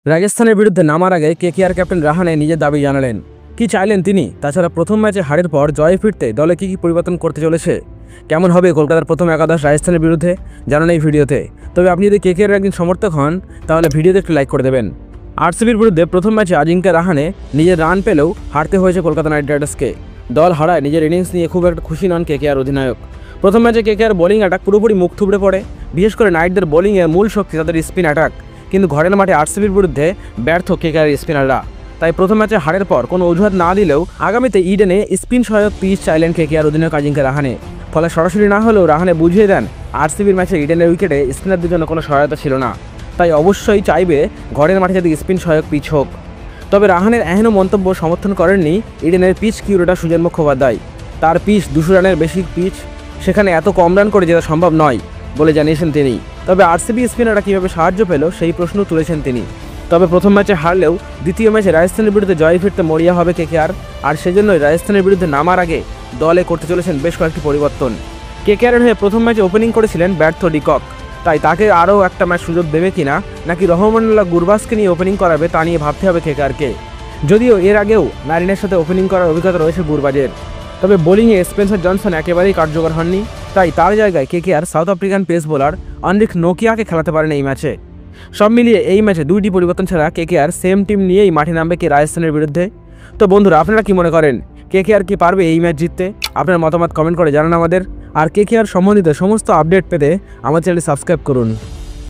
রাজস্থানের বিরুদ্ধে নামার আগে কেকেআর ক্যাপ্টেন রাহানে নিজের দাবি জানালেন। কি চাইলেন তিনি? তাছাড়া প্রথম ম্যাচে হারের পর জয়ে ফিরতে দলে কী পরিবর্তন করতে চলেছে, কেমন হবে কলকাতার প্রথম একাদশ রাজস্থানের বিরুদ্ধে, জানান এই ভিডিওতে। তবে আপনি যদি কেকেআর একজন সমর্থক হন তাহলে ভিডিওতে একটু লাইক করে দেবেন। আরসিবির বিরুদ্ধে প্রথম ম্যাচে আজিঙ্ক্য রাহানে নিজের রান পেলেও হারতে হয়েছে কলকাতা নাইট রাইডার্সকে। দল হারায় নিজের ইনিংস নিয়ে খুব একটা খুশি নন কেকেআর অধিনায়ক। প্রথম ম্যাচে কেকেআর বোলিং অ্যাটাক পুরোপুরি মুখ থুবড়ে পড়ে। বিশেষ করে নাইটদের বোলিংয়ের মূল শক্তি তাদের স্পিন অ্যাটাক, কিন্তু ঘরের মাঠে আরসিবির বিরুদ্ধে ব্যর্থ কেকেআর স্পিনাররা। তাই প্রথম ম্যাচে হারের পর কোনো অজুহাত না দিলেও আগামীতে ইডেনে স্পিন সহায়ক পিচ চাইলেন কেকেআর অধিনায়ক আজিঙ্ক্য রাহানে। ফলে সরাসরি না হলেও রাহানে বুঝিয়ে দেন আরসিবির ম্যাচে ইডেনের উইকেটে স্পিনারদের জন্য কোনো সহায়তা ছিল না, তাই অবশ্যই চাইবে ঘরের মাঠে যাতে স্পিন সহায়ক পিচ হোক। তবে রাহানের এহেন মন্তব্য সমর্থন করেননি ইডেনের পিচ কিউরেটার সুজন মুখোপাধ্যায়। তার পিচ 200 রানের বেশি পিচ, সেখানে এত কম রান করে জেতা সম্ভব নয় বলে জানিয়েছেন তিনি। তবে আরসিবি স্পিনাররা কীভাবে সাহায্য পেল সেই প্রশ্ন তুলেছেন তিনি। তবে প্রথম ম্যাচে হারলেও দ্বিতীয় ম্যাচে রাজস্থানের বিরুদ্ধে জয় ফিরতে মরিয়া হবে কেকেআর, আর সেজন্যই রাজস্থানের বিরুদ্ধে নামার আগে দলে করতে চলেছেন বেশ কয়েকটি পরিবর্তন। কেকেআরের হয়ে প্রথম ম্যাচে ওপেনিং করেছিলেন ব্যর্থ ডিকক, তাই তাকে আরও একটা ম্যাচ সুযোগ দেবে কিনা, নাকি রহমানুল্লাহ গুরবাজকে নিয়ে ওপেনিং করাবে তা নিয়ে ভাবতে হবে কেকেআরকে। যদিও এর আগেও নারিনের সাথে ওপেনিং করার অভিজ্ঞতা রয়েছে গুরবাজের। তবে বোলিংয়ে স্পেন্সার জনসন একেবারেই কার্যকর হননি, তাই তার জায়গায় KKR South African pace bowler Anrich নোকিয়াকে খেলাতে পারেন এই ম্যাচে। সব মিলিয়ে এই ম্যাচে দুইটি পরিবর্তন ছাড়া কেকেআর সেম টিম নিয়েই মাঠে নামবে কি রাজস্থানের বিরুদ্ধে। তো বন্ধুরা, আপনারা কি মনে করেন, কেকেআর কি পারবে এই ম্যাচ জিততে? আপনার মতামত কমেন্ট করে জানান আমাদের। আর কেকেআর সম্বন্ধিত সমস্ত আপডেট পেতে আমার চ্যানেল সাবস্ক্রাইব করুন।